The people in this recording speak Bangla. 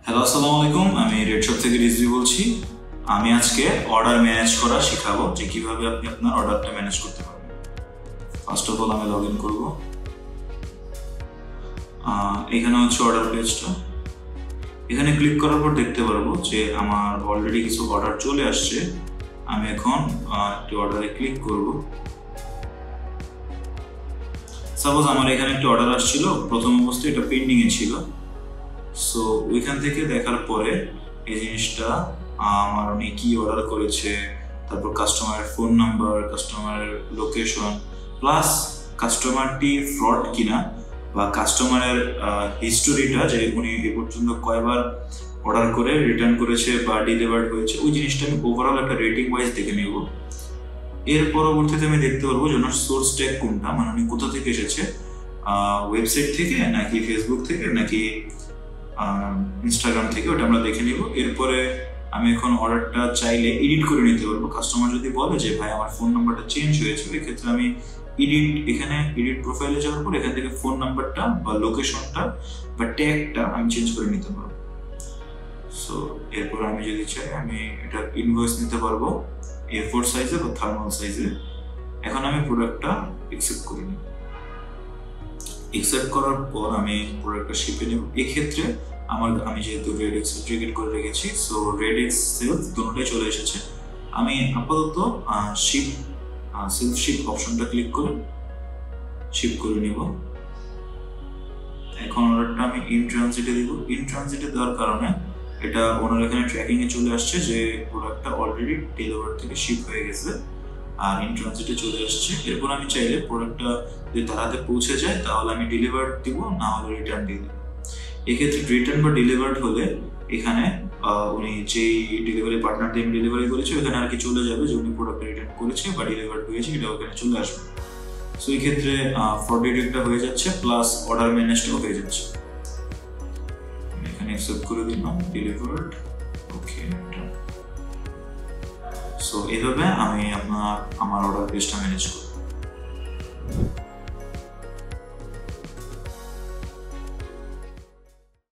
হ্যালো, আসসালামু আলাইকুম। আমি রেড শপ থেকে রিজভি বলছি। আমি আজকে অর্ডার ম্যানেজ করা শেখাবো যে কিভাবে আপনি আপনার অর্ডারটা ম্যানেজ করতে পারবেন। ফার্স্ট অফ অল আমি লগ ইন করবো। এখানে হচ্ছে অর্ডার পেজটা। এখানে ক্লিক করার পর দেখতে পারবো যে আমার অলরেডি কিছু অর্ডার চলে আসছে। আমি এখন একটি অর্ডারে ক্লিক করব। সাপোজ আমার এখানে একটি অর্ডার আসছিল, প্রথম অবস্থায় এটা পেন্ডিংয়ে ছিল। সো ওইখান থেকে দেখার পরে এই জিনিসটা আমার উনি কি অর্ডার করেছে, তারপর কাস্টমারের ফোন নাম্বার, কাস্টমারের লোকেশন, প্লাস কাস্টমারটি ফ্রড কিনা বা কাস্টমারের হিস্টোরিটা, যে উনি এ পর্যন্ত কয়বার অর্ডার করে রিটার্ন করেছে বা ডেলিভার্ড হয়েছে, ওই জিনিসটা আমি ওভারঅল একটা রেটিং ওয়াইজ দেখে নেব। এর পরবর্তীতে আমি দেখতে পারবো যে ওনার সোর্স ট্যাগ কোনটা, মানে উনি কোথা থেকে এসেছে, ওয়েবসাইট থেকে নাকি ফেসবুক থেকে নাকি ইনস্টাগ্রাম থেকে, ওটা আমরা দেখে নিব। এরপরে আমি এখন অর্ডারটা চাইলে এডিট করে নিতে পারবো। কাস্টমার যদি বলে যে ভাই আমার ফোন নাম্বারটা চেঞ্জ হয়েছে, ওই ক্ষেত্রে আমি এখানে এডিট প্রোফাইলে যাওয়ার পর এখান থেকে ফোন নাম্বারটা বা লোকেশনটা বা ট্যাগটা আমি চেঞ্জ করে নিতে পারবো। সো এরপর আমি যদি চাই আমি এটা ইনভয়েস নিতে পারবো A4 সাইজে বা থার্মাল সাইজে। এখন আমি প্রোডাক্টটা অ্যাকসেপ্ট করে নিব। অ্যাকসেপ্ট করার পর আমি প্রোডাক্টটা শিপে নেব। এক্ষেত্রে আমি যেহেতু রেড এক্সেল টিকেট করে রেখেছি, সো রেড এক্সেল দুটোটাই চলে এসেছে। আমি আপাতত সেলফ শিপ অপশনটা ক্লিক করে শিপ করে নিব। এখন অর্ডারটা আমি ইন ট্রানজিটে দিব। ইন ট্রানজিটে দেওয়ার কারণে এটা ওনার এখানে ট্র্যাকিংয়ে চলে আসছে যে প্রোডাক্টটা অলরেডি ডেলিভার থেকে শিপ হয়ে গেছে আর ইন ট্রানজিটে চলে আসছে। এরপর আমি চাইলে প্রোডাক্টটা যদি তার হাতে পৌঁছে যায় তাহলে আমি ডেলিভার দিব, না হলে রিটার্ন দিয়ে দেবো। এক্ষেত্রে রিটার্ন বা ডেলিভার্ড হলে এখানে উনি যেই ডেলিভারি পার্টনার দিয়ে ডেলিভারি করেছে ওখানে আর কি চলে যাবে যে উনি প্রোডাক্ট রিটার্ন করেছে বা ডেলিভার্ড হয়েছে, এটা ওখানে চলে আসবে। সো এই ক্ষেত্রে ফ্রড ডিটেক্টটা হয়ে যাচ্ছে, প্লাস অর্ডার ম্যানেজটাও হয়ে যাচ্ছে। আমি এখানে অ্যাকসেপ্ট করে দিলাম ডেলিভার্ড। ওকে, সো এইভাবে আমি আমার অর্ডার পেজটা ম্যানেজ করি।